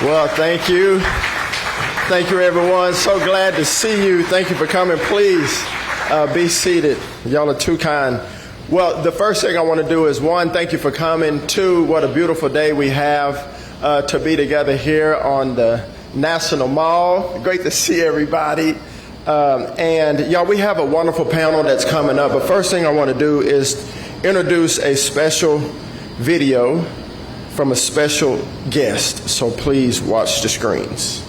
Well, thank you. Thank you, everyone. So glad to see you. Thank you for coming. Please be seated. Y'all are too kind. Well, the first thing I want to do is, one, thank you for coming. Two, what a beautiful day we have to be together here on the National Mall. Great to see everybody. And y'all, we have a wonderful panel that's coming up. But first thing I want to do is introduce a special video from a special guest. So please watch the screens.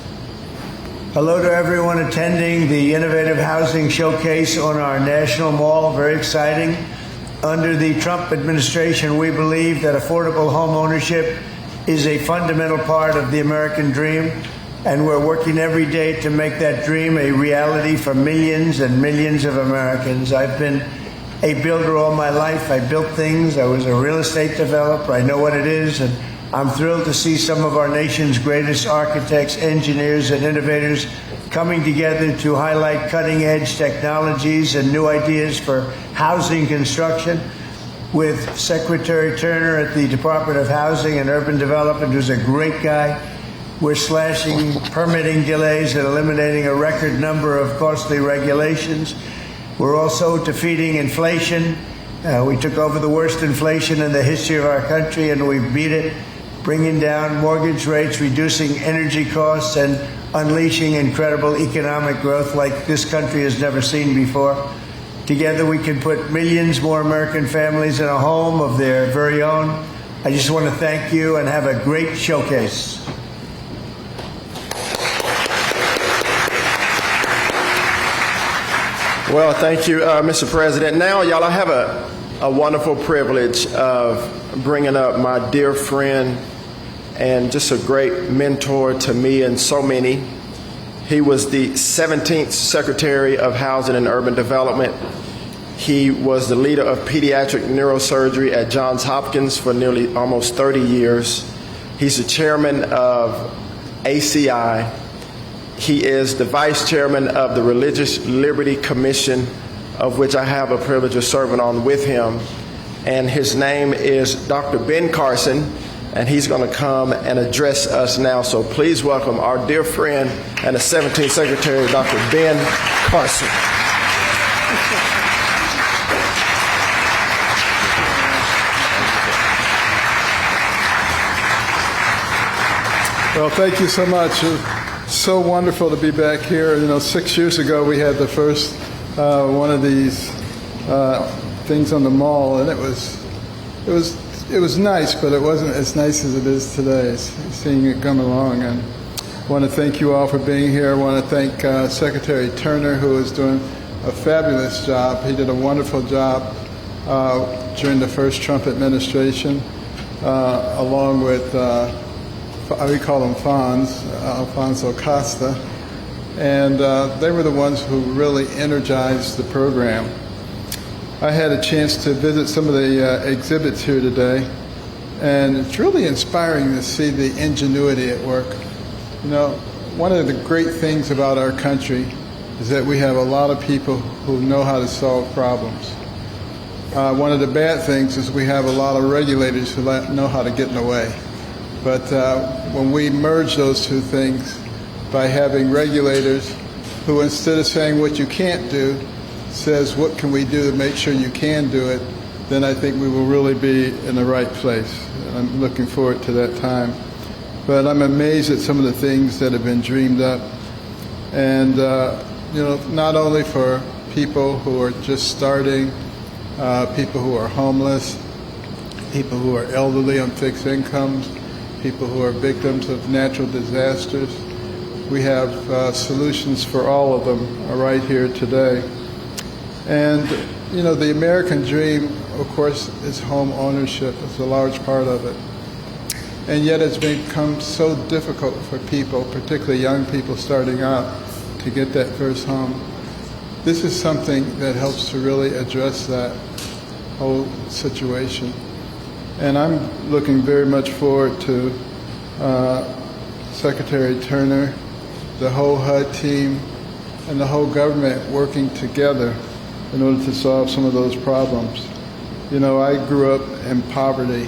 Hello to everyone attending the Innovative Housing Showcase on our National Mall. Very exciting. Under the Trump administration, we believe that affordable home ownership is a fundamental part of the American dream, and we're working every day to make that dream a reality for millions and millions of Americans. I've been a builder all my life. I built things. I was a real estate developer. I know what it is, and I'm thrilled to see some of our nation's greatest architects, engineers, and innovators coming together to highlight cutting-edge technologies and new ideas for housing construction. With Secretary Turner at the Department of Housing and Urban Development, who's a great guy, we're slashing permitting delays and eliminating a record number of costly regulations. We're also defeating inflation. We took over the worst inflation in the history of our country, and we beat it, bringing down mortgage rates, reducing energy costs, and unleashing incredible economic growth like this country has never seen before. Together, we can put millions more American families in a home of their very own. I just want to thank you and have a great showcase. Well, thank you, Mr. President. Now, y'all, I have a wonderful privilege of bringing up my dear friend and just a great mentor to me and so many. He was the 17th Secretary of Housing and Urban Development. He was the leader of pediatric neurosurgery at Johns Hopkins for nearly almost 30 years. He's the chairman of ACI. He is the vice chairman of the Religious Liberty Commission, of which I have a privilege of serving on with him. And his name is Dr. Ben Carson, and he's going to come and address us now. So please welcome our dear friend and the 17th Secretary, Dr. Ben Carson. Well, thank you so much. So wonderful to be back here. 6 years ago we had the first one of these things on the mall, and it was nice, but it wasn't as nice as it is today. Seeing it come along, and I want to thank you all for being here. I want to thank Secretary Turner, who is doing a fabulous job. He did a wonderful job during the first Trump administration, along with. We call them Fonz, Alfonso Costa, and they were the ones who really energized the program. I had a chance to visit some of the exhibits here today, and it's really inspiring to see the ingenuity at work. One of the great things about our country is that we have a lot of people who know how to solve problems. One of the bad things is we have a lot of regulators who know how to get in the way. But when we merge those two things by having regulators who, instead of saying what you can't do, says what can we do to make sure you can do it, then I think we will really be in the right place. And I'm looking forward to that time. But I'm amazed at some of the things that have been dreamed up. And, not only for people who are just starting, people who are homeless, people who are elderly on fixed incomes, people who are victims of natural disasters. We have solutions for all of them right here today. And, the American dream, of course, is home ownership. It's a large part of it. And yet it's become so difficult for people, particularly young people starting out, to get that first home. This is something that helps to really address that whole situation. And I'm looking very much forward to Secretary Turner, the whole HUD team, and the whole government working together in order to solve some of those problems. I grew up in poverty,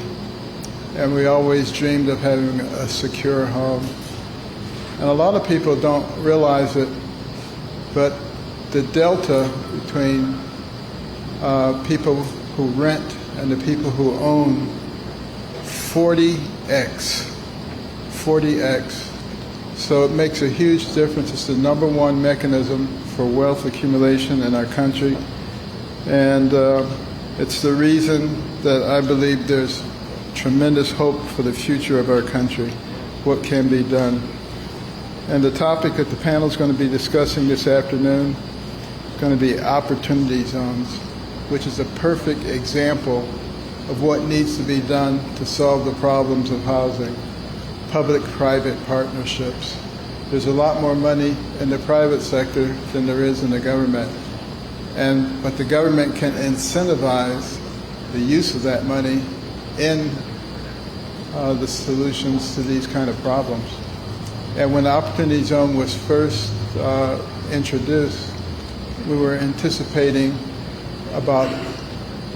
and we always dreamed of having a secure home. And a lot of people don't realize it, but the delta between people who rent and the people who own, 40x. So it makes a huge difference. It's the number one mechanism for wealth accumulation in our country. And it's the reason that I believe there's tremendous hope for the future of our country, what can be done. And the topic that the panel is going to be discussing this afternoon is going to be opportunity zones, which is a perfect example of what needs to be done to solve the problems of housing. Public-private partnerships. There's a lot more money in the private sector than there is in the government. But the government can incentivize the use of that money in the solutions to these kind of problems. And when the Opportunity Zone was first introduced, we were anticipating about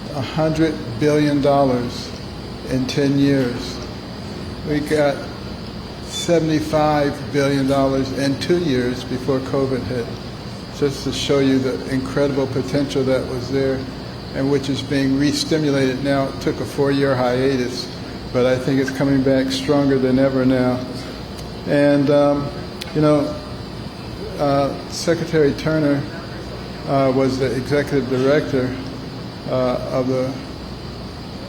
$100 billion in 10 years. We got $75 billion in 2 years before COVID hit, just to show you the incredible potential that was there and which is being re-stimulated now. It took a 4-year hiatus, but I think it's coming back stronger than ever now. And, Secretary Turner was the executive director of the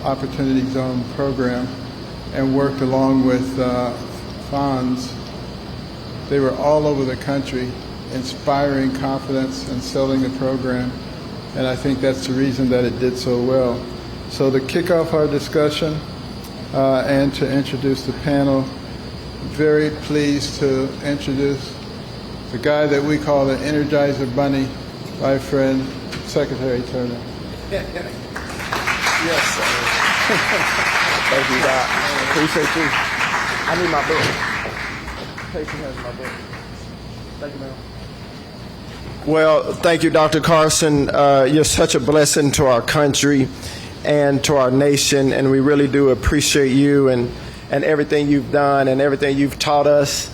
Opportunity Zone program and worked along with funds. They were all over the country, inspiring confidence and selling the program, and I think that's the reason that it did so well. So to kick off our discussion and to introduce the panel, very pleased to introduce the guy that we call the Energizer Bunny, my friend, Secretary Turner. Yes, sir. Thank you, Doc. Appreciate you. I need my book. Casey has my book. Thank you, ma'am. Well, thank you, Dr. Carson. You're such a blessing to our country and to our nation, and we really do appreciate you and everything you've done and everything you've taught us.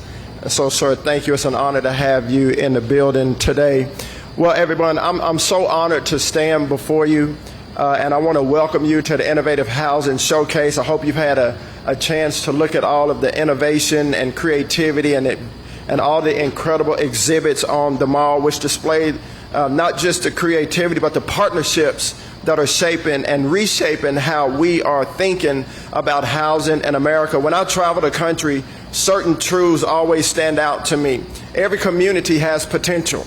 So, sir, thank you. It's an honor to have you in the building today. Well, everyone, I'm so honored to stand before you, and I want to welcome you to the Innovative Housing Showcase. I hope you've had a chance to look at all of the innovation and creativity and all the incredible exhibits on the mall, which display not just the creativity, but the partnerships that are shaping and reshaping how we are thinking about housing in America. When I travel the country, certain truths always stand out to me. Every community has potential.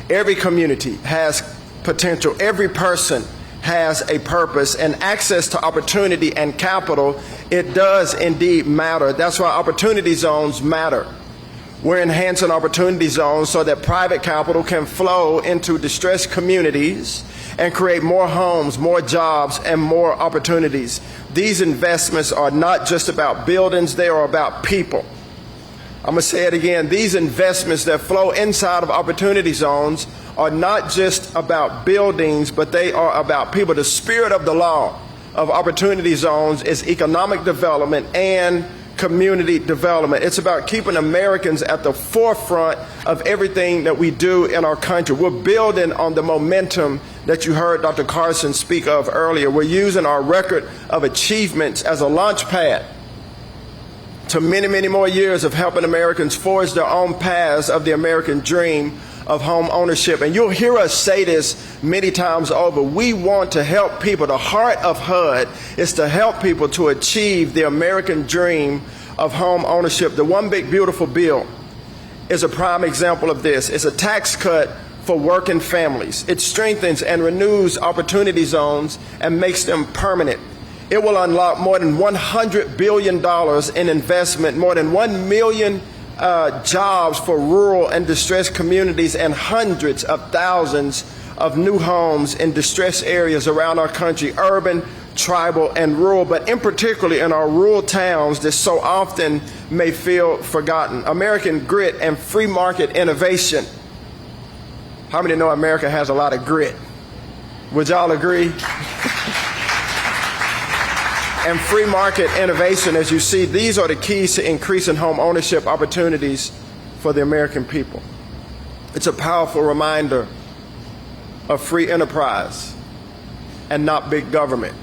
Every community has potential. Every person has a purpose, and access to opportunity and capital, it does indeed matter. That's why opportunity zones matter. We're enhancing opportunity zones so that private capital can flow into distressed communities and create more homes, more jobs, and more opportunities. These investments are not just about buildings, they are about people. I'm going to say it again. These investments that flow inside of opportunity zones are not just about buildings, but they are about people. The spirit of the law of opportunity zones is economic development and community development. It's about keeping Americans at the forefront of everything that we do in our country. We're building on the momentum that you heard Dr. Carson speak of earlier. We're using our record of achievements as a launch pad to many, many more years of helping Americans forge their own paths of the American dream of home ownership. And you'll hear us say this many times over. We want to help people. The heart of HUD is to help people to achieve the American dream of home ownership. The One Big Beautiful Bill is a prime example of this. It's a tax cut for working families. It strengthens and renews opportunity zones and makes them permanent. It will unlock more than $100 billion in investment, more than 1 million jobs for rural and distressed communities, and hundreds of thousands of new homes in distressed areas around our country, urban, tribal, and rural, but in particular in our rural towns that so often may feel forgotten. American grit and free market innovation. How many know America has a lot of grit? Would y'all agree? and free market innovation. As you see, these are the keys to increasing home ownership opportunities for the American people. It's a powerful reminder of free enterprise and not big government.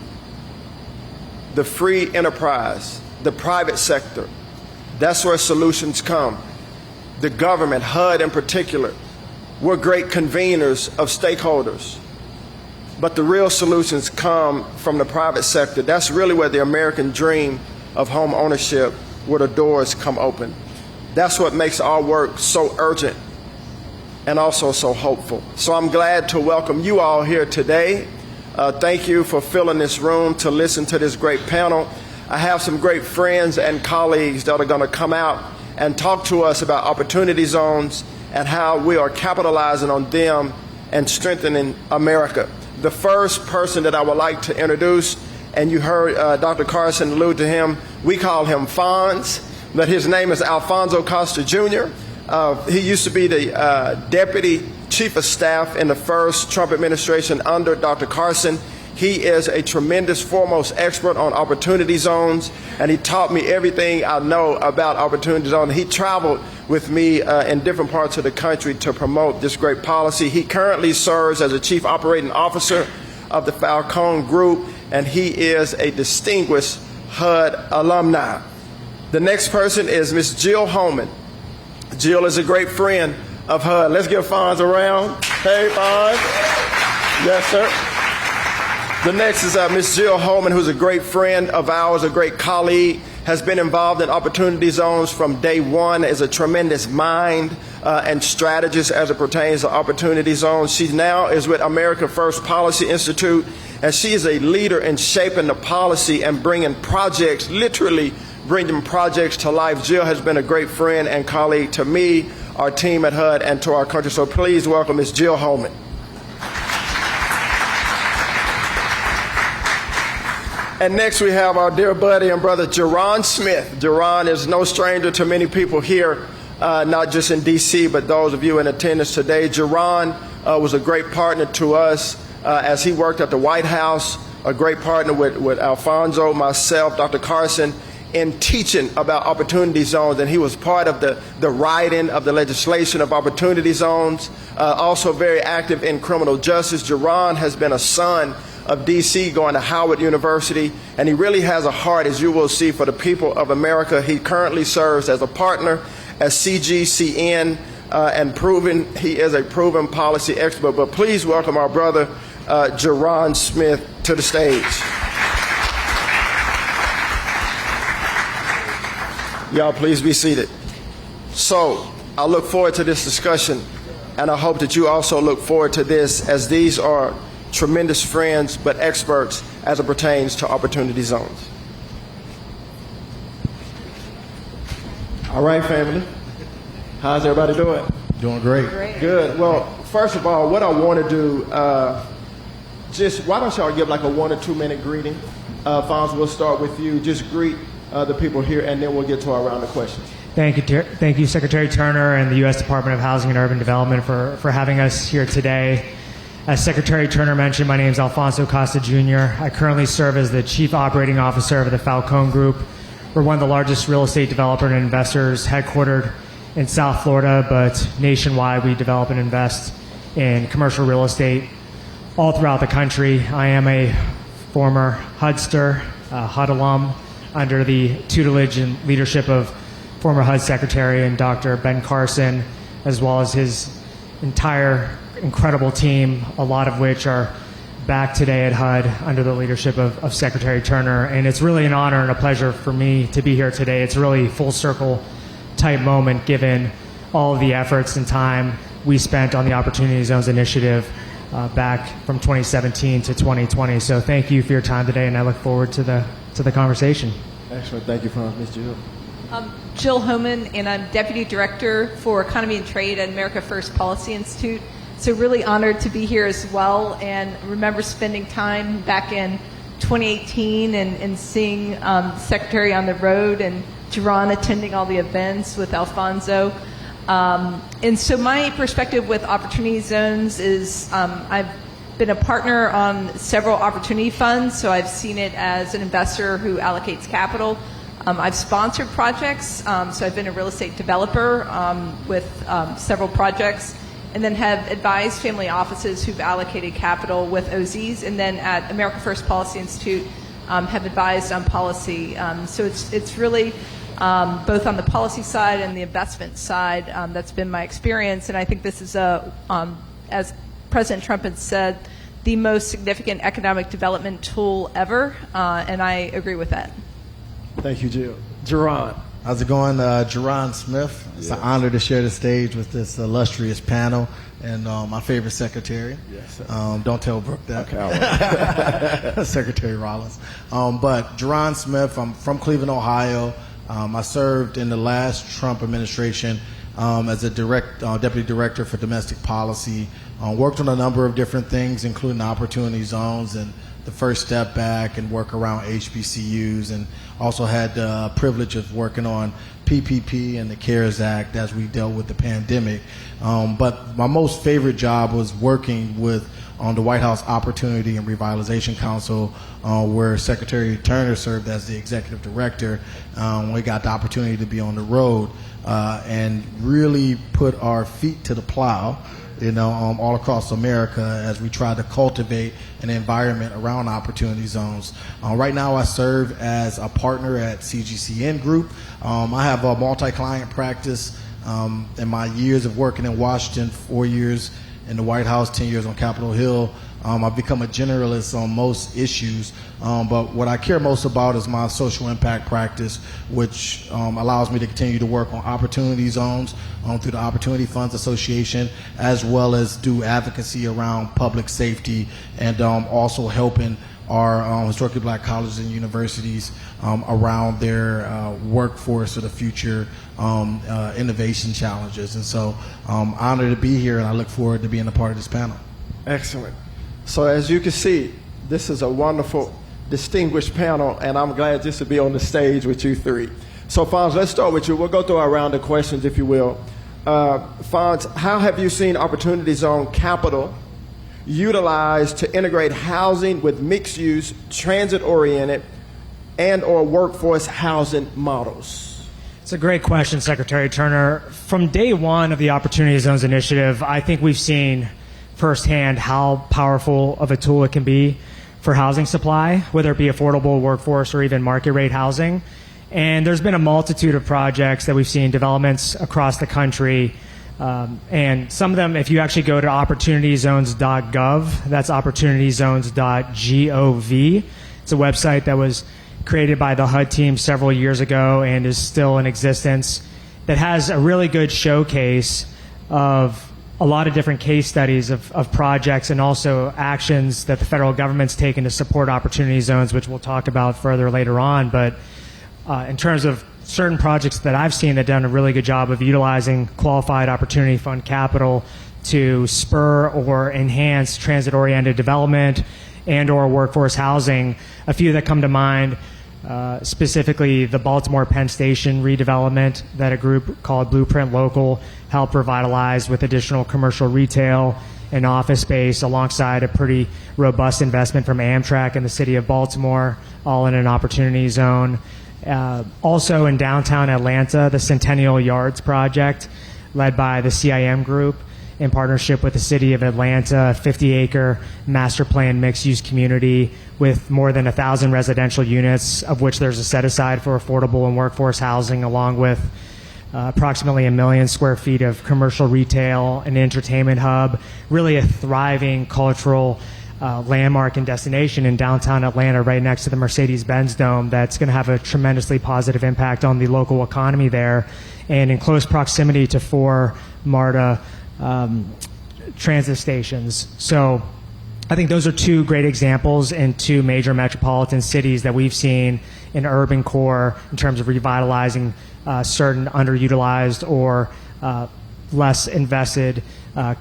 The free enterprise, the private sector, that's where solutions come. The government, HUD in particular, we're great conveners of stakeholders. But the real solutions come from the private sector. That's really where the American dream of home ownership, where the doors come open. That's what makes our work so urgent and also so hopeful. So I'm glad to welcome you all here today. Thank you for filling this room to listen to this great panel. I have some great friends and colleagues that are going to come out and talk to us about opportunity zones and how we are capitalizing on them and strengthening America. The first person that I would like to introduce, and you heard Dr. Carson allude to him, we call him Fonz, but his name is Alfonso Costa Jr. He used to be the Deputy Chief of Staff in the first Trump administration under Dr. Carson. He is a tremendous foremost expert on opportunity zones, and he taught me everything I know about opportunity zones. He traveled with me in different parts of the country to promote this great policy. He currently serves as a Chief Operating Officer of the Falcone Group, and he is a distinguished HUD alumni. The next person is Ms. Jill Holman. Jill is a great friend of HUD. Let's give Fonz a round. Hey, Fonz. Yes, sir. The next is Ms. Jill Holman, who's a great friend of ours, a great colleague, has been involved in opportunity zones from day one, is a tremendous mind and strategist as it pertains to opportunity zones. She now is with America First Policy Institute, and she is a leader in shaping the policy and bringing projects, literally bringing projects to life. Jill has been a great friend and colleague to me, our team at HUD, and to our country. So please welcome Ms. Jill Holman. And next we have our dear buddy and brother, Jerron Smith. Jerron is no stranger to many people here, not just in D.C., but those of you in attendance today. Jerron was a great partner to us as he worked at the White House, a great partner with Alfonso, myself, Dr. Carson, in teaching about opportunity zones, and he was part of the writing of the legislation of opportunity zones, also very active in criminal justice. Jerron has been a son of D.C., going to Howard University, and he really has a heart, as you will see, for the people of America. He currently serves as a partner at CGCN, and he is a proven policy expert. But please welcome our brother, Jerron Smith, to the stage. Y'all, please be seated. So, I look forward to this discussion, and I hope that you also look forward to this, as these are tremendous friends, but experts as it pertains to opportunity zones. All right, family. How's everybody doing? Doing great. Good. Well, first of all, what I want to do, why don't y'all give like a 1 or 2 minute greeting? Fonz, we'll start with you. Just greet the people here, and then we'll get to our round of questions. Thank you, Secretary Turner and the U.S. Department of Housing and Urban Development for having us here today. As Secretary Turner mentioned, my name is Alfonso Costa Jr. I currently serve as the Chief Operating Officer of the Falcone Group. We're one of the largest real estate developer and investors headquartered in South Florida, but nationwide we develop and invest in commercial real estate all throughout the country. I am a former HUDster, HUD alum, under the tutelage and leadership of former HUD Secretary and Dr. Ben Carson, as well as his entire incredible team, a lot of which are back today at HUD under the leadership of Secretary Turner. And it's really an honor and a pleasure for me to be here today. It's really a full circle type moment given all of the efforts and time we spent on the Opportunity Zones Initiative back from 2017 to 2020. So thank you for your time today, and I look forward to the conversation. Excellent. Thank you, Fonz. Ms. Jill. Jill Homan, and I'm Deputy Director for Economy and Trade at America First Policy Institute. So really honored to be here as well, and remember spending time back in 2018 and seeing the Secretary on the road and Jerron attending all the events with Alfonso. And so my perspective with opportunity zones is I've been a partner on several opportunity funds, so I've seen it as an investor who allocates capital. I've sponsored projects, so I've been a real estate developer with several projects, and then have advised family offices who've allocated capital with OZs, and then at America First Policy Institute have advised on policy. So it's really both on the policy side and the investment side. That's been my experience, and I think this is as President Trump had said, the most significant economic development tool ever, and I agree with that. Thank you, Jill. Jerron. How's it going? Jerron Smith. It's an honor to share the stage with this illustrious panel and my favorite secretary. Yes, don't tell Brooke that. Okay, Secretary Rollins. But Jerron Smith, I'm from Cleveland, Ohio. I served in the last Trump administration as a deputy director for domestic policy. Worked on a number of different things, including opportunity zones and the First Step Back and work around HBCUs, and also had the privilege of working on PPP and the CARES Act as we dealt with the pandemic. But my most favorite job was working with the White House Opportunity and Revitalization Council, where Secretary Turner served as the executive director. We got the opportunity to be on the road and really put our feet to the plow, all across America as we try to cultivate an environment around opportunity zones. Right now I serve as a partner at CGCN Group. I have a multi-client practice. In my years of working in Washington, 4 years in the White House, 10 years on Capitol Hill, I've become a generalist on most issues, but what I care most about is my social impact practice, which allows me to continue to work on opportunity zones through the Opportunity Funds Association, as well as do advocacy around public safety, and also helping our historically black colleges and universities around their workforce of the future innovation challenges. And so I'm honored to be here, and I look forward to being a part of this panel. excellent. So as you can see, this is a wonderful, distinguished panel, and I'm glad just to be on the stage with you three. So Fonz, let's start with you. We'll go through our round of questions, if you will. Fonz, how have you seen Opportunity Zone capital utilized to integrate housing with mixed-use, transit-oriented, and/or workforce housing models? It's a great question, Secretary Turner. From day one of the Opportunity Zones initiative, I think we've seen firsthand how powerful of a tool it can be for housing supply, whether it be affordable workforce or even market rate housing. And there's been a multitude of projects that we've seen, developments across the country. And some of them, if you actually go to opportunityzones.gov, that's opportunityzones.gov. It's a website that was created by the HUD team several years ago and is still in existence, that has a really good showcase of a lot of different case studies of projects and also actions that the federal government's taken to support opportunity zones, which we'll talk about further later on. But in terms of certain projects that I've seen that have done a really good job of utilizing qualified opportunity fund capital to spur or enhance transit-oriented development and or workforce housing, a few that come to mind, specifically the Baltimore Penn Station redevelopment that a group called Blueprint Local helped revitalize with additional commercial retail and office space alongside a pretty robust investment from Amtrak in the city of Baltimore, all in an opportunity zone. Also in downtown Atlanta, the Centennial Yards project led by the CIM Group in partnership with the city of Atlanta, a 50-acre master plan mixed-use community with more than 1,000 residential units, of which there's a set-aside for affordable and workforce housing, along with approximately 1 million square feet of commercial retail, an entertainment hub, really a thriving cultural landmark and destination in downtown Atlanta right next to the Mercedes-Benz Dome that's going to have a tremendously positive impact on the local economy there, and in close proximity to 4 MARTA transit stations. So I think those are 2 great examples in 2 major metropolitan cities that we've seen in urban core in terms of revitalizing certain underutilized or less invested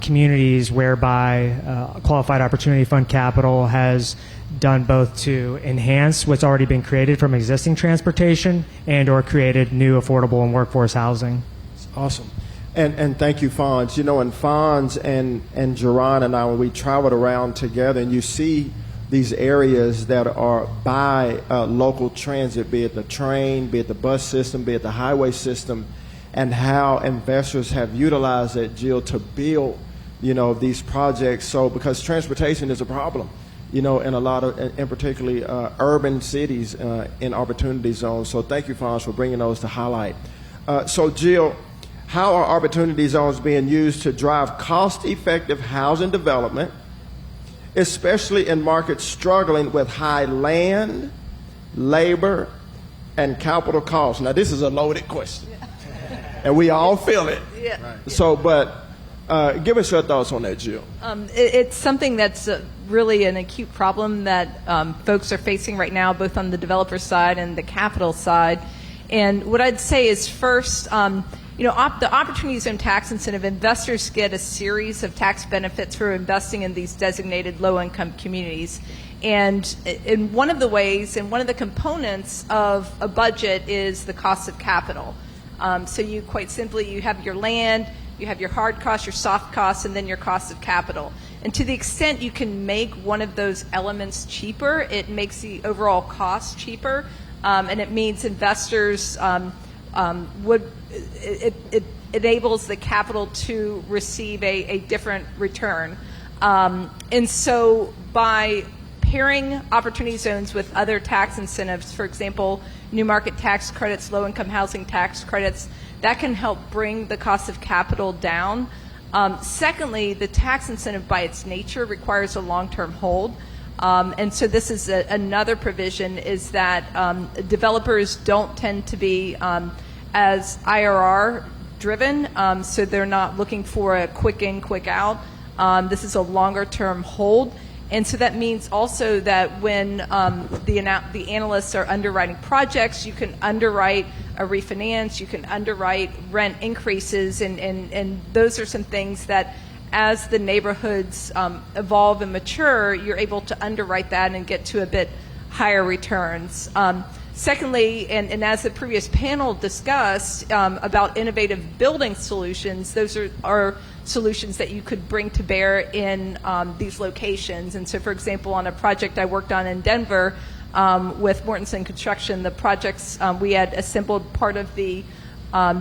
communities, whereby Qualified Opportunity Fund capital has done both to enhance what's already been created from existing transportation and or created new affordable and workforce housing. Awesome. And thank you, Fonz. You know, and Fonz and Jerron and I, when we traveled around together, and you see these areas that are by local transit, be it the train, be it the bus system, be it the highway system, and how investors have utilized that, Jill, to build, you know, these projects. So because transportation is a problem, you know, in a lot of, in particularly urban cities in opportunity zones. So thank you, Fonz, for bringing those to highlight. So Jill, how are opportunity zones being used to drive cost-effective housing development, especially in markets struggling with high land, labor, and capital costs? Now, this is a loaded question, and we all feel it. Yeah. Right. So, but give us your thoughts on that, Jill. It's something that's really an acute problem that folks are facing right now, both on the developer side and the capital side. And what I'd say is first, you know, the Opportunity Zone tax incentive, investors get a series of tax benefits for investing in these designated low-income communities. And in one of the ways, and one of the components of a budget is the cost of capital. So you quite simply, you have your land, you have your hard costs, your soft costs, and then your cost of capital. And to the extent you can make one of those elements cheaper, it makes the overall cost cheaper, and it means investors it enables the capital to receive a different return. And so by pairing opportunity zones with other tax incentives, for example, new market tax credits, low-income housing tax credits, that can help bring the cost of capital down. Secondly, the tax incentive by its nature requires a long-term hold. And so this is another provision, is that developers don't tend to be as IRR driven, so they're not looking for a quick in, quick out. This is a longer term hold. And so that means also that when the analysts are underwriting projects, you can underwrite a refinance, you can underwrite rent increases, and those are some things that as the neighborhoods evolve and mature, you're able to underwrite that and get to a bit higher returns. Secondly, and as the previous panel discussed about innovative building solutions, those are solutions that you could bring to bear in these locations. And so, for example, on a project I worked on in Denver with Mortensen Construction, the projects, we had assembled part of the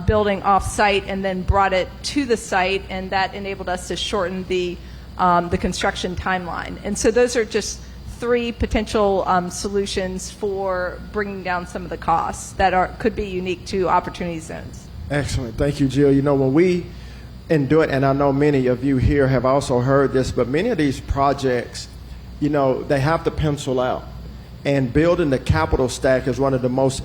building off-site and then brought it to the site, and that enabled us to shorten the construction timeline. And so those are just three potential solutions for bringing down some of the costs that could be unique to opportunity zones. Excellent. Thank you, Jill. You know, when we do it, and I know many of you here have also heard this, but many of these projects, you know, they have to pencil out. And building the capital stack is one of the most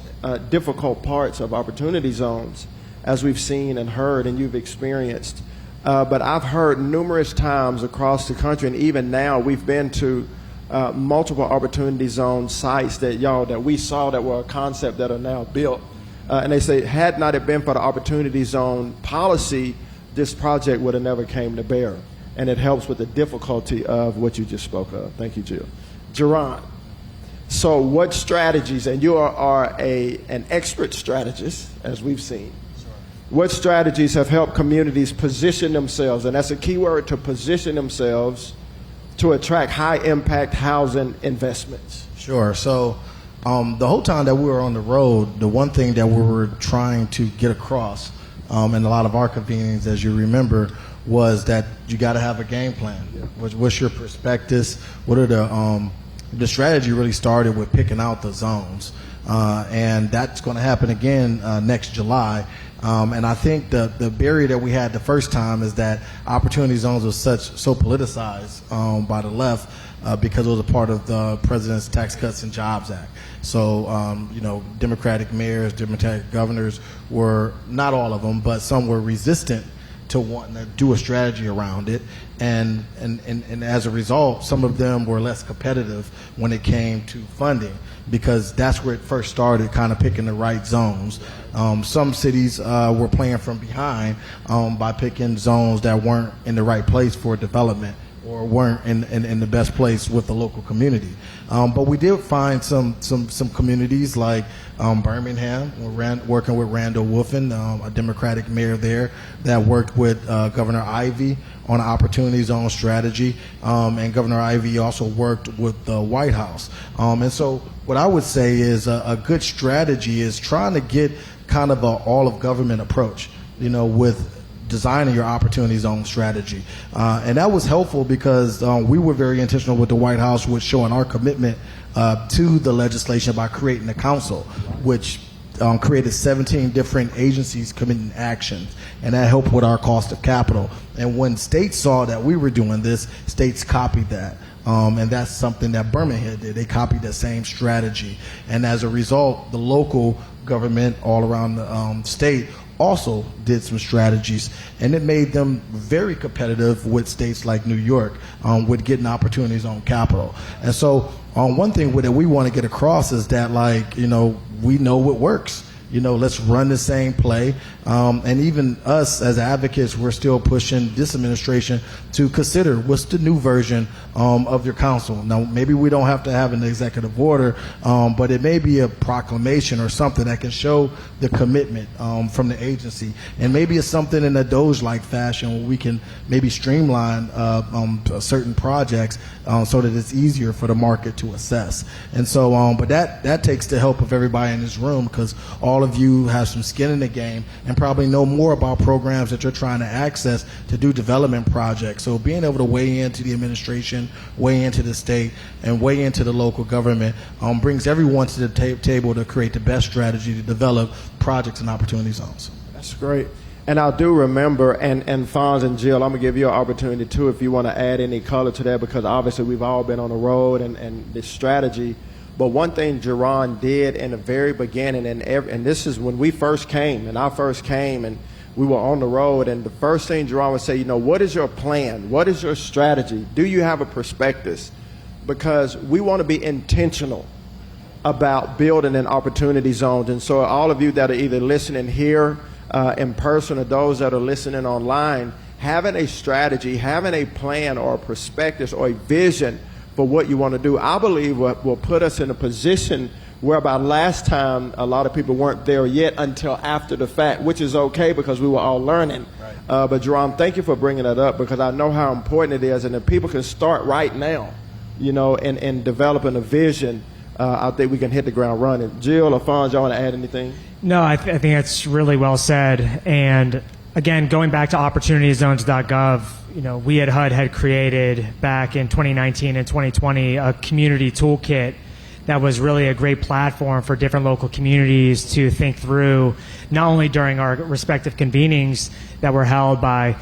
difficult parts of opportunity zones, as we've seen and heard and you've experienced. But I've heard numerous times across the country, and even now we've been to multiple opportunity zone sites that we saw that were a concept that are now built. And they say, had not it been for the opportunity zone policy, this project would have never came to bear. And it helps with the difficulty of what you just spoke of. Thank you, Jill. Jerron, so what strategies, and you are an expert strategist, as we've seen, what strategies have helped communities position themselves, and that's a key word, to position themselves to attract high-impact housing investments? Sure. So the whole time that we were on the road, the one thing that we were trying to get across in a lot of our convenings, as you remember, was that you got to have a game plan. Yeah. What's your prospectus? What are the strategy really started with picking out the zones. And that's going to happen again next July. And I think the barrier that we had the first time is that opportunity zones was so politicized by the left because it was a part of the President's Tax Cuts and Jobs Act. So, Democratic mayors, Democratic governors were, not all of them, but some were resistant to wanting to do a strategy around it. And as a result, some of them were less competitive when it came to funding, because that's where it first started, kind of picking the right zones. Some cities were playing from behind by picking zones that weren't in the right place for development or weren't in the best place with the local community. But we did find some communities like Birmingham, working with Randall Wolfen, a Democratic mayor there, that worked with Governor Ivey on an opportunity zone strategy, and Governor Ivey also worked with the White House. And so what I would say is a good strategy is trying to get kind of an all-of-government approach, with designing your opportunity zone strategy. And that was helpful because we were very intentional with the White House with showing our commitment to the legislation by creating a council, which created 17 different agencies committing actions, and that helped with our cost of capital. And when states saw that we were doing this, states copied that. And that's something that Birmingham did. They copied the same strategy. And as a result, the local government all around the state also did some strategies, and it made them very competitive with states like New York with getting opportunities on capital. And so one thing that we want to get across is that, we know what works. Let's run the same play. And even us as advocates, we're still pushing this administration to consider what's the new version of your council. Now, maybe we don't have to have an executive order, but it may be a proclamation or something that can show the commitment from the agency. And maybe it's something in a Doge-like fashion where we can maybe streamline certain projects so that it's easier for the market to assess. And so, but that takes the help of everybody in this room, because all of you have some skin in the game and probably know more about programs that you're trying to access to do development projects. So being able to weigh into the administration, weigh into the state, and weigh into the local government brings everyone to the table to create the best strategy to develop projects and opportunity zones. That's great. And I do remember, and Fonz and Jill, I'm going to give you an opportunity too if you want to add any color to that, because obviously we've all been on the road and this strategy. But one thing Jerron did in the very beginning, and this is when we first came, and I first came, and we were on the road, and the first thing Jerron would say, what is your plan? What is your strategy? Do you have a prospectus? Because we want to be intentional about building in opportunity zones. And so all of you that are either listening here in person or those that are listening online, having a strategy, having a plan or a prospectus or a vision for what you want to do, I believe will put us in a position whereby last time a lot of people weren't there yet until after the fact, which is okay because we were all learning. Right. But Jerome, thank you for bringing that up, because I know how important it is, and if people can start right now, in developing a vision, I think we can hit the ground running. Jill or Fonz, y'all want to add anything? No, I think that's really well said. And again, going back to opportunityzones.gov, we at HUD had created back in 2019 and 2020 a community toolkit that was really a great platform for different local communities to think through, not only during our respective convenings that were held by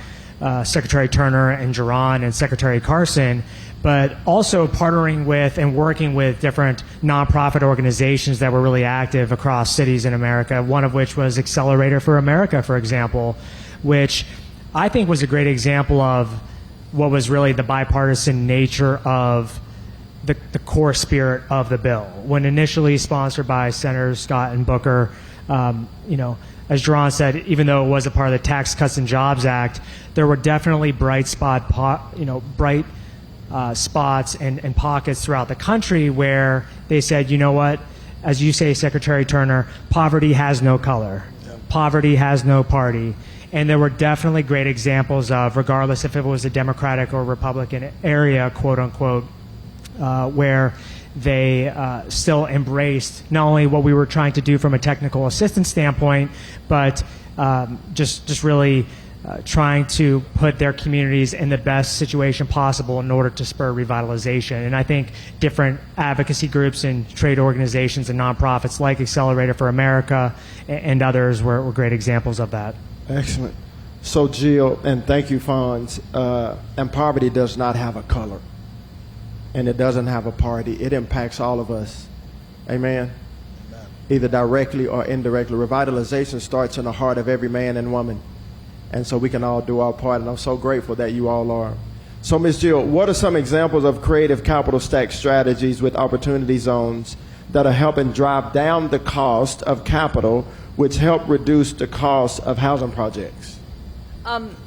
Secretary Turner and Jerron and Secretary Carson, but also partnering with and working with different nonprofit organizations that were really active across cities in America, one of which was Accelerator for America, for example, which I think was a great example of what was really the bipartisan nature of the core spirit of the bill. When initially sponsored by Senators Scott and Booker, as Jerron said, even though it was a part of the Tax Cuts and Jobs Act, there were definitely bright spots and pockets throughout the country where they said, as you say, Secretary Turner, poverty has no color. Poverty has no party. And there were definitely great examples of, regardless if it was a Democratic or Republican area, quote unquote, where they still embraced not only what we were trying to do from a technical assistance standpoint, but just really trying to put their communities in the best situation possible in order to spur revitalization. And I think different advocacy groups and trade organizations and nonprofits like Accelerator for America and others were great examples of that. Excellent. So Jill, and thank you, Fonz, and poverty does not have a color, and it doesn't have a party. It impacts all of us. Amen? Amen. Either directly or indirectly. Revitalization starts in the heart of every man and woman. And so we can all do our part, and I'm so grateful that you all are. So, Ms. Jill, what are some examples of creative capital stack strategies with opportunity zones that are helping drive down the cost of capital, which help reduce the cost of housing projects?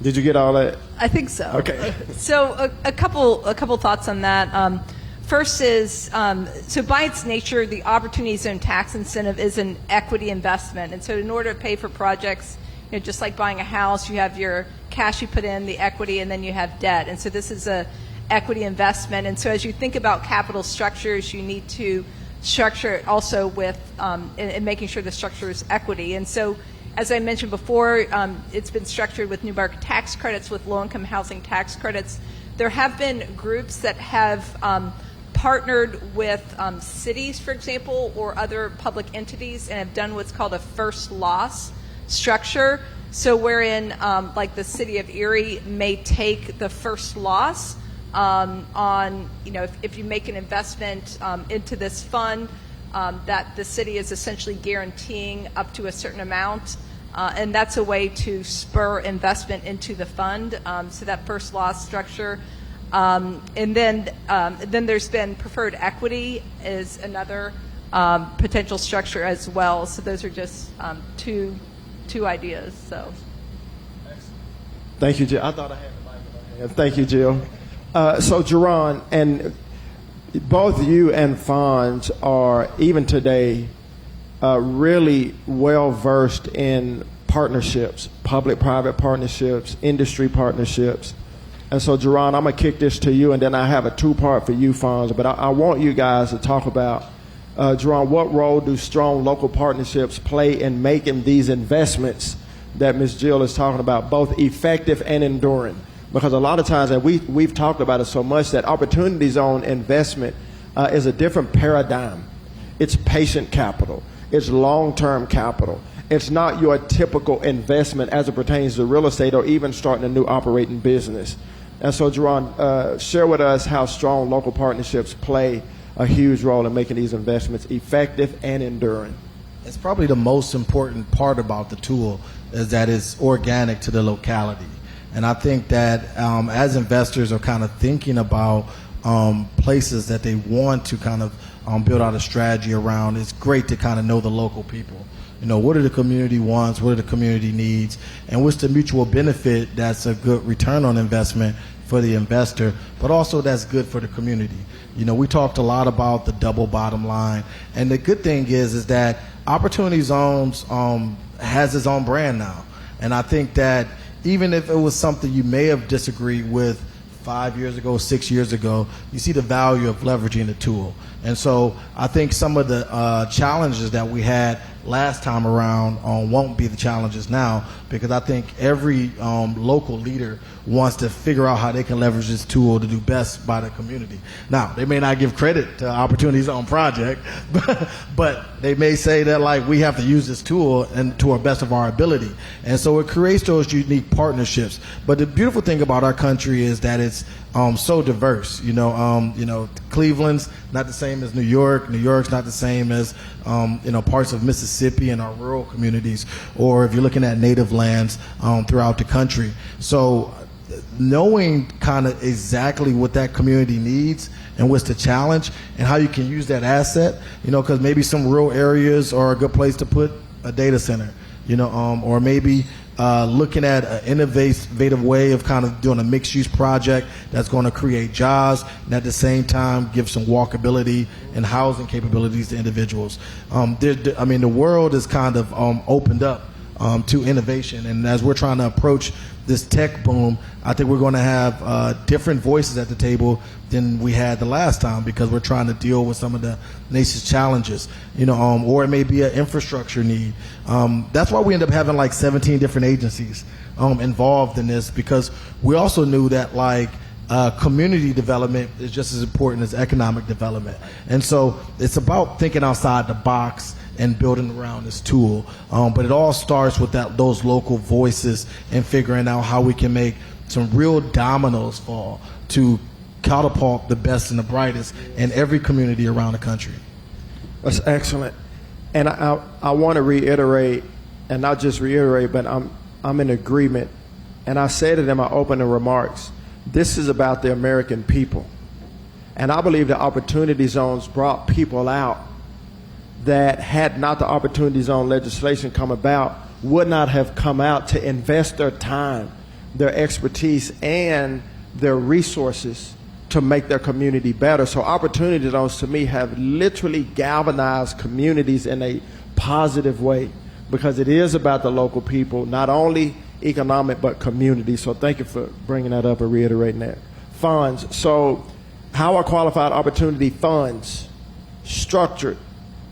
Did you get all that? I think so. Okay. So a couple thoughts on that. First is, so by its nature, the Opportunity Zone tax incentive is an equity investment. And so in order to pay for projects, just like buying a house, you have your cash you put in, the equity, and then you have debt. And so this is a equity investment. And so as you think about capital structures, you need to structure it also with in making sure the structure is equity. And so as I mentioned before, it's been structured with new market tax credits, with low-income housing tax credits. There have been groups that have partnered with cities, for example, or other public entities and have done what's called a first loss structure. So wherein, like the city of Erie may take the first loss on, if you make an investment into this fund, that the city is essentially guaranteeing up to a certain amount. And that's a way to spur investment into the fund. So that first loss structure. And then there's been preferred equity is another potential structure as well. So those are just two ideas. So. Thank you, Jill. I thought I had the mic in my hand. Thank you, Jill. So, Jerron, and both you and Fonz are, even today, really well-versed in partnerships, public-private partnerships, industry partnerships. And so, Jerron, I'm going to kick this to you, and then I have a two-part for you, Fonz. But I want you guys to talk about, Jerron, what role do strong local partnerships play in making these investments that Ms. Jill is talking about both effective and enduring? Because a lot of times, and we've talked about it so much, that Opportunity Zone investment is a different paradigm. It's patient capital. It's long-term capital. It's not your typical investment as it pertains to real estate or even starting a new operating business. And so, Jerron, share with us how strong local partnerships play a huge role in making these investments effective and enduring. It's probably the most important part about the tool is that it's organic to the locality. And I think that as investors are kind of thinking about places that they want to kind of build out a strategy around, it's great to kind of know the local people. What are the community wants, what are the community needs, and what's the mutual benefit that's a good return on investment for the investor, but also that's good for the community. We talked a lot about the double bottom line, and the good thing is that Opportunity Zones has its own brand now. And I think that even if it was something you may have disagreed with 5 years ago, 6 years ago, you see the value of leveraging the tool. And so I think some of the challenges that we had last time around won't be the challenges now, because I think every local leader wants to figure out how they can leverage this tool to do best by the community. Now, they may not give credit to Opportunity Zone project, but they may say that, like, we have to use this tool and to our best of our ability. And so it creates those unique partnerships. But the beautiful thing about our country is that it's so diverse. Cleveland's not the same as New York. New York's not the same as parts of Mississippi and our rural communities, or if you're looking at native lands throughout the country. So knowing kind of exactly what that community needs and what's the challenge and how you can use that asset, because maybe some rural areas are a good place to put a data center, or maybe looking at an innovative way of kind of doing a mixed-use project that's going to create jobs and at the same time give some walkability and housing capabilities to individuals. The world is kind of opened up to innovation, and as we're trying to approach this tech boom, I think we're going to have different voices at the table than we had the last time, because we're trying to deal with some of the nation's challenges, or it may be an infrastructure need. That's why we end up having like 17 different agencies involved in this, because we also knew that community development is just as important as economic development. And so it's about thinking outside the box and building around this tool. But it all starts with those local voices and figuring out how we can make some real dominoes fall to catapult the best and the brightest in every community around the country. That's excellent. And I want to reiterate, and not just reiterate, but I'm in agreement. And I said it in my opening remarks. This is about the American people. And I believe the Opportunity Zones brought people out that, had not the Opportunity Zone legislation come about, would not have come out to invest their time, their expertise and their resources to make their community better. So opportunity zones to me have literally galvanized communities in a positive way, because it is about the local people, not only economic but community. So thank you for bringing that up and reiterating that. Funds. So how are qualified opportunity funds structured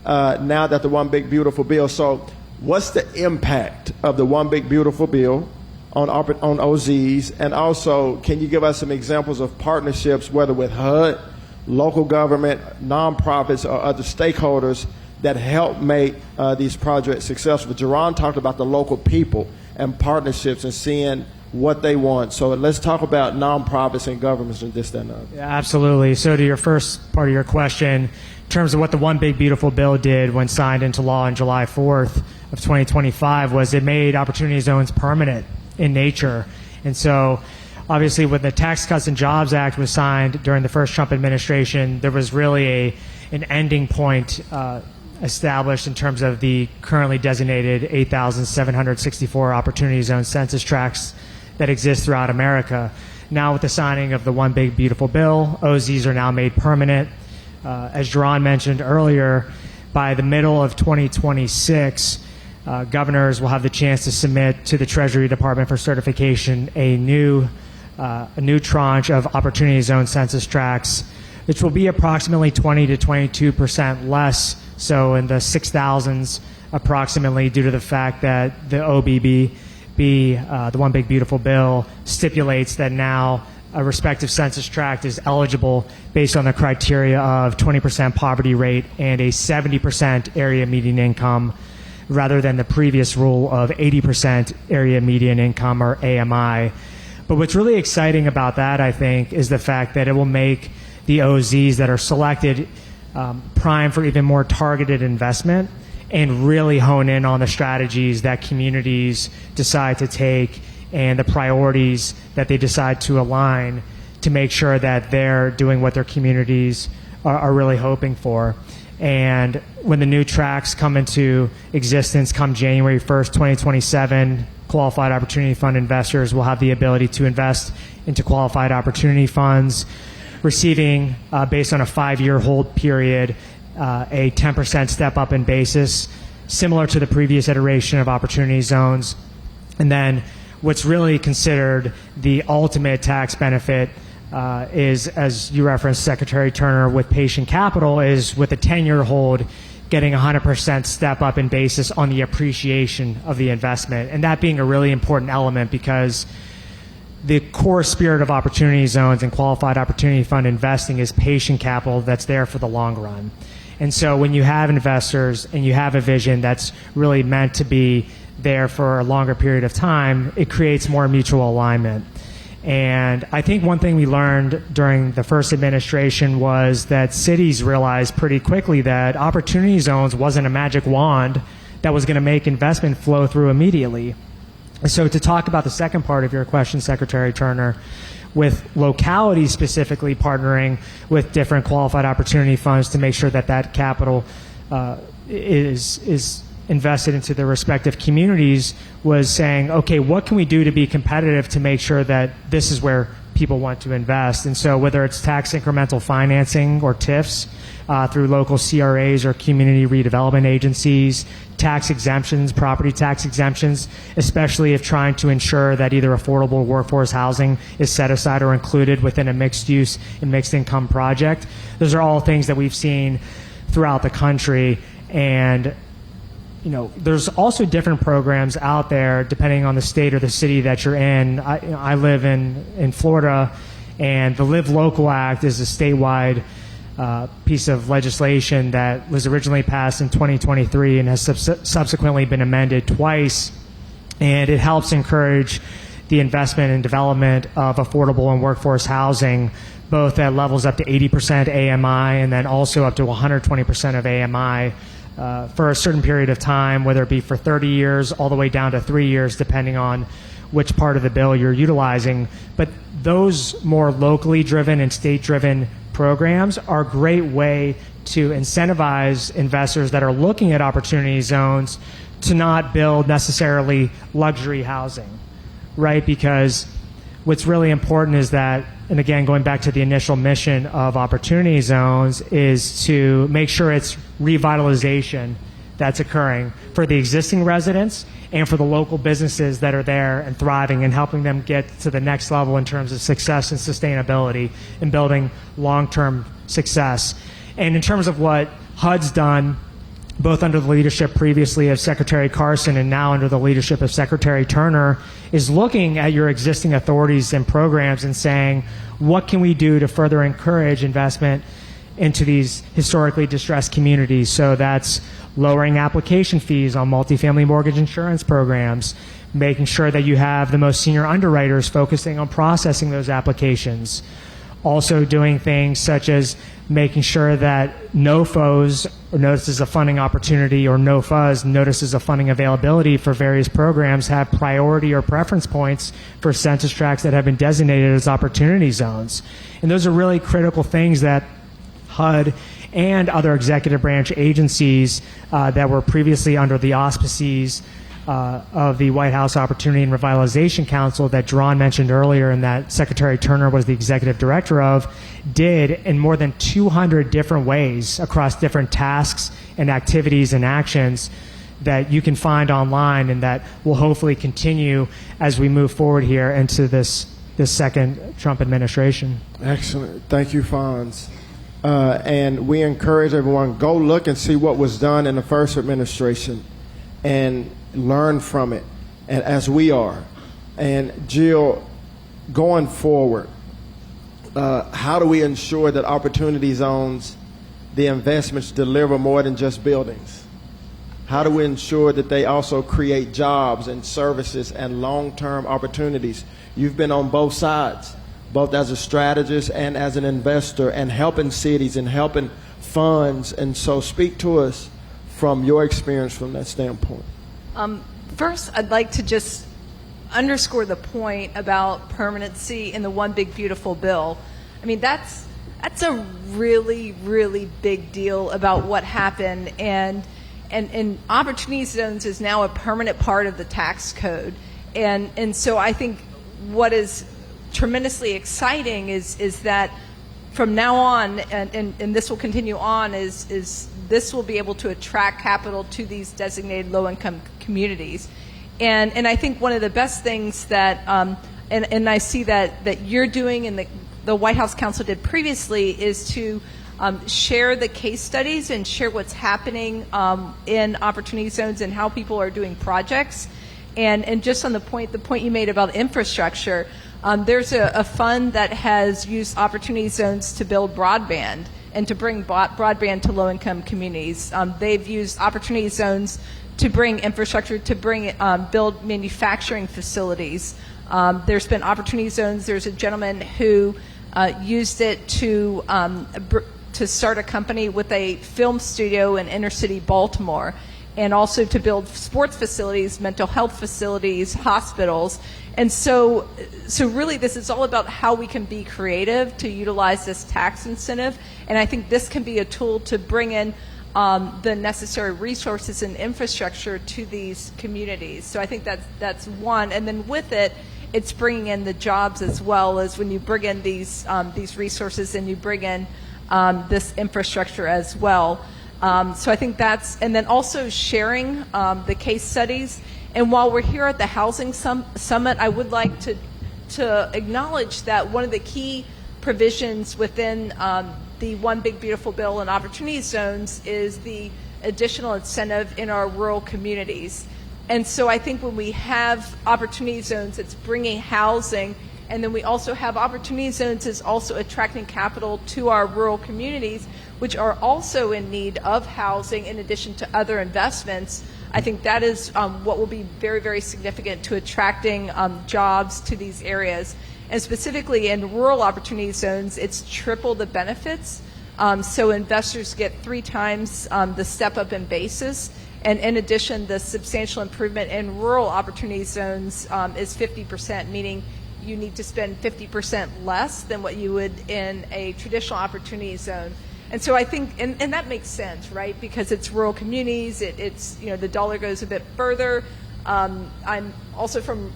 now that the One Big Beautiful Bill? So what's the impact of the One Big Beautiful Bill on OZs? And also, can you give us some examples of partnerships, whether with HUD, local government, nonprofits, or other stakeholders that help make these projects successful? Jerron talked about the local people and partnerships and seeing what they want. So let's talk about nonprofits and governments and this, that, and that. Yeah, absolutely. So to your first part of your question, in terms of what the One Big Beautiful Bill did when signed into law on July 4th of 2025 was it made opportunity zones permanent in nature. And so obviously when the Tax Cuts and Jobs Act was signed during the first Trump administration, there was really an ending point established in terms of the currently designated 8,764 opportunity zone census tracts that exist throughout America. Now with the signing of the One Big Beautiful Bill, OZs are now made permanent. As Jerron mentioned earlier, by the middle of 2026, governors will have the chance to submit to the Treasury Department for certification a new tranche of opportunity zone census tracts, which will be approximately 20 to 22% less, so in the 6,000s approximately, due to the fact that the OBB, the One Big Beautiful Bill, stipulates that now a respective census tract is eligible based on the criteria of 20% poverty rate and a 70% area median income, rather than the previous rule of 80% area median income, or AMI. But what's really exciting about that, I think, is the fact that it will make the OZs that are selected prime for even more targeted investment and really hone in on the strategies that communities decide to take and the priorities that they decide to align to make sure that they're doing what their communities are really hoping for. And when the new tracts come into existence come January 1st, 2027, Qualified Opportunity Fund investors will have the ability to invest into qualified opportunity funds, receiving, based on a 5-year hold period, a 10% step up in basis, similar to the previous iteration of opportunity zones. And then what's really considered the ultimate tax benefit is, as you referenced, Secretary Turner, with patient capital, is with a 10-year hold, getting 100% step up in basis on the appreciation of the investment. And that being a really important element, because the core spirit of opportunity zones and qualified opportunity fund investing is patient capital that's there for the long run. And so when you have investors and you have a vision that's really meant to be there for a longer period of time, it creates more mutual alignment. And I think one thing we learned during the first administration was that cities realized pretty quickly that opportunity zones wasn't a magic wand that was going to make investment flow through immediately. So to talk about the second part of your question, Secretary Turner, with localities specifically partnering with different qualified opportunity funds to make sure that that capital is invested into their respective communities, was saying, okay, what can we do to be competitive to make sure that this is where people want to invest? And so whether it's tax incremental financing or TIFs through local CRAs or community redevelopment agencies, tax exemptions, property tax exemptions, especially if trying to ensure that either affordable workforce housing is set aside or included within a mixed use and mixed income project. Those are all things that we've seen throughout the country. And there's also different programs out there depending on the state or the city that you're in. I live in Florida, and the Live Local Act is a statewide piece of legislation that was originally passed in 2023 and has subsequently been amended twice. And it helps encourage the investment and development of affordable and workforce housing, both at levels up to 80% AMI and then also up to 120% of AMI. For a certain period of time, whether it be for 30 years all the way down to 3 years, depending on which part of the bill you're utilizing. But those more locally driven and state-driven programs are a great way to incentivize investors that are looking at opportunity zones to not build necessarily luxury housing, right? Because what's really important is that, and again, going back to the initial mission of Opportunity Zones, is to make sure it's revitalization that's occurring for the existing residents and for the local businesses that are there and thriving, and helping them get to the next level in terms of success and sustainability and building long-term success. And in terms of what HUD's done, both under the leadership previously of Secretary Carson and now under the leadership of Secretary Turner, is looking at your existing authorities and programs and saying, what can we do to further encourage investment into these historically distressed communities? So that's lowering application fees on multifamily mortgage insurance programs, making sure that you have the most senior underwriters focusing on processing those applications. Also doing things such as making sure that NOFOs, or notices of funding opportunity, or NOFAs, notices of funding availability for various programs, have priority or preference points for census tracts that have been designated as opportunity zones. And those are really critical things that HUD and other executive branch agencies that were previously under the auspices of the White House Opportunity and Revitalization Council that Jaron mentioned earlier and that Secretary Turner was the executive director of, did in more than 200 different ways across different tasks and activities and actions that you can find online, and that will hopefully continue as we move forward here into this second Trump administration. Excellent. Thank you, Fonz. And we encourage everyone, go look and see what was done in the first administration and learn from it, and as we are. And Jill, going forward, how do we ensure that Opportunity Zones, the investments, deliver more than just buildings? How do we ensure that they also create jobs and services and long-term opportunities? You've been on both sides, both as a strategist and as an investor, and helping cities and helping funds. And so speak to us from your experience from that standpoint. First, I'd like to just underscore the point about permanency in the One Big Beautiful Bill. I mean, that's a really, really big deal about what happened. And Opportunity Zones is now a permanent part of the tax code. And so I think what is tremendously exciting is that from now on, and this will continue on, is this will be able to attract capital to these designated low-income communities. And I think one of the best things that, and I see that you're doing and the White House Council did previously, is to share the case studies and share what's happening in Opportunity Zones and how people are doing projects. And just on the point you made about infrastructure, there's a fund that has used Opportunity Zones to build broadband and to bring broadband to low-income communities. They've used Opportunity Zones to bring infrastructure, to build manufacturing facilities. There's been Opportunity Zones. There's a gentleman who used it to start a company with a film studio in inner-city Baltimore, and also to build sports facilities, mental health facilities, hospitals. And so really this is all about how we can be creative to utilize this tax incentive. And I think this can be a tool to bring in the necessary resources and infrastructure to these communities. So I think that's one. And then with it, it's bringing in the jobs as well, as when you bring in these resources and you bring in this infrastructure as well. So I think and then also sharing the case studies. And while we're here at the Housing Summit, I would like to acknowledge that one of the key provisions within the One Big Beautiful Bill and Opportunity Zones is the additional incentive in our rural communities. And so I think when we have Opportunity Zones, it's bringing housing, and then we also have Opportunity Zones is also attracting capital to our rural communities, which are also in need of housing in addition to other investments. I think that is what will be very, very significant to attracting jobs to these areas. And specifically in rural Opportunity Zones, it's triple the benefits. So investors get 3 times the step up in basis. And in addition, the substantial improvement in rural Opportunity Zones is 50%, meaning you need to spend 50% less than what you would in a traditional Opportunity Zone. And so I think, and that makes sense, right? Because it's rural communities, it's the dollar goes a bit further. I'm also from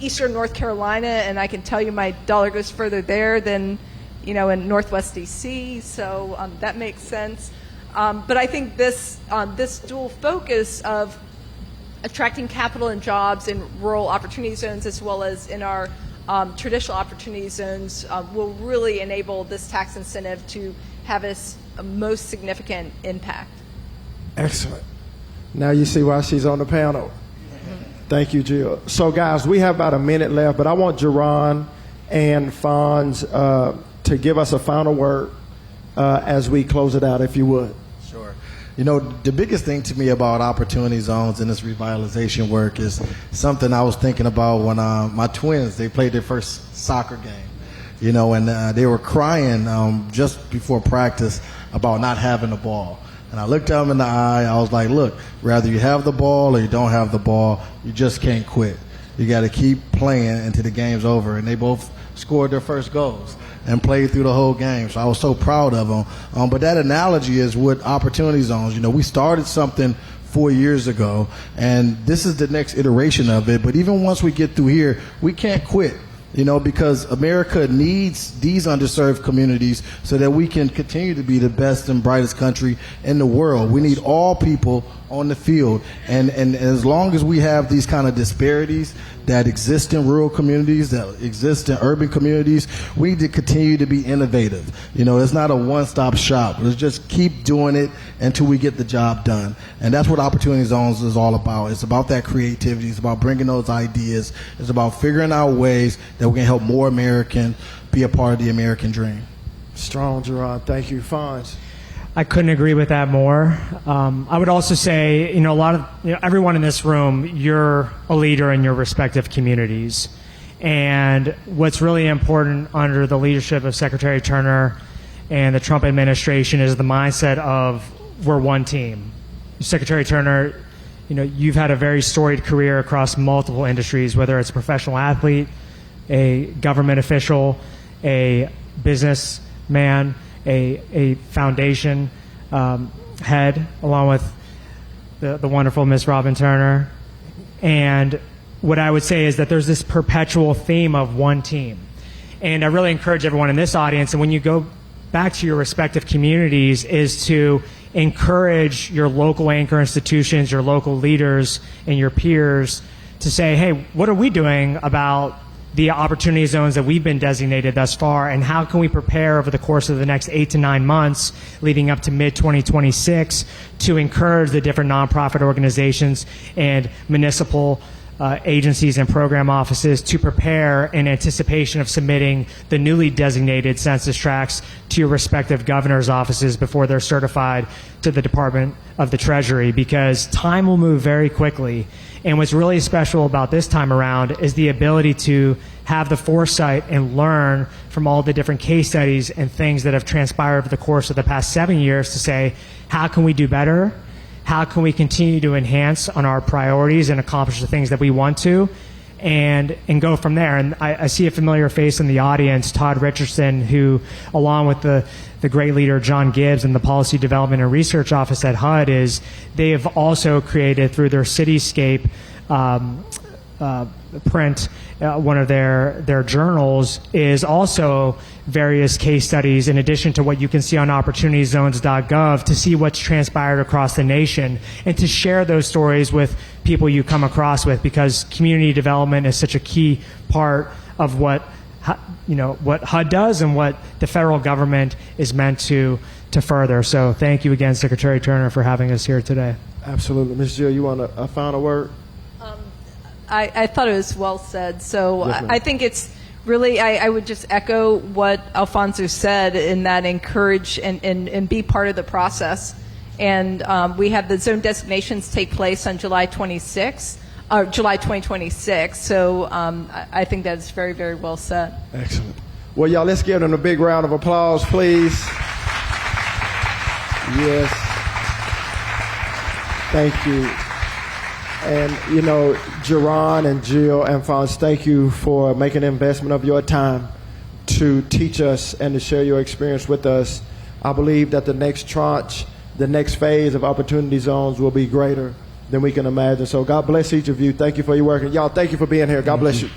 Eastern North Carolina, and I can tell you my dollar goes further there than, in Northwest DC. So that makes sense. But I think this dual focus of attracting capital and jobs in rural opportunity zones as well as in our traditional opportunity zones will really enable this tax incentive to have its most significant impact. Excellent. Now you see why she's on the panel. Thank you, Jill. So, guys, we have about a minute left, but I want Jerron and Fonz to give us a final word as we close it out, if you would. Sure. The biggest thing to me about opportunity zones and this revitalization work is something I was thinking about when my twins, they played their first soccer game, and they were crying just before practice about not having the ball. And I looked them in the eye. I was like, look, whether you have the ball or you don't have the ball, you just can't quit. You got to keep playing until the game's over. And they both scored their first goals and played through the whole game. So I was so proud of them. But that analogy is with opportunity zones. We started something 4 years ago, and this is the next iteration of it. But even once we get through here, we can't quit. Because America needs these underserved communities so that we can continue to be the best and brightest country in the world. We need all people on the field. And as long as we have these kind of disparities that exist in rural communities, that exist in urban communities, we need to continue to be innovative. It's not a one-stop shop. Let's just keep doing it until we get the job done. And that's what Opportunity Zones is all about. It's about that creativity. It's about bringing those ideas. It's about figuring out ways that we can help more Americans be a part of the American dream. Strong, Jerron. Thank you. Fonz. I couldn't agree with that more. I would also say, a lot of everyone in this room, you're a leader in your respective communities. And what's really important under the leadership of Secretary Turner and the Trump administration is the mindset of we're one team. Secretary Turner, you've had a very storied career across multiple industries, whether it's a professional athlete, a government official, a businessman, a foundation head, along with the wonderful Miss Robin Turner. And what I would say is that there's this perpetual theme of one team. And I really encourage everyone in this audience, and when you go back to your respective communities, is to encourage your local anchor institutions, your local leaders, and your peers to say, hey, what are we doing about the opportunity zones that we've been designated thus far, and how can we prepare over the course of the next 8 to 9 months leading up to mid-2026 to encourage the different nonprofit organizations and municipal agencies and program offices to prepare in anticipation of submitting the newly designated census tracts to your respective governor's offices before they're certified to the Department of the Treasury, because time will move very quickly. And what's really special about this time around is the ability to have the foresight and learn from all the different case studies and things that have transpired over the course of the past 7 years to say, how can we do better? How can we continue to enhance on our priorities and accomplish the things that we want to, and go from there? And I see a familiar face in the audience, Todd Richardson, who, along with the great leader John Gibbs and the Policy Development and Research Office at HUD, they have also created through their Cityscape print, one of their journals is also various case studies in addition to what you can see on opportunityzones.gov to see what's transpired across the nation and to share those stories with people you come across with, because community development is such a key part of what HUD does and what the federal government is meant to further. So thank you again, Secretary Turner, for having us here today. Absolutely. Ms. Jill, you want a final word? I thought it was well said. So I think it's really, I would just echo what Alfonso said in that encourage and be part of the process. And we have the zone designations take place on July 26th, or July 2026. So I think that's very, very well said. Excellent. Well, y'all, let's give them a big round of applause, please. Yes. Thank you. And, Jerron and Jill and Fonz, thank you for making an investment of your time to teach us and to share your experience with us. I believe that the next tranche, the next phase of Opportunity Zones will be greater than we can imagine. So God bless each of you. Thank you for your work. And y'all, thank you for being here. God bless you.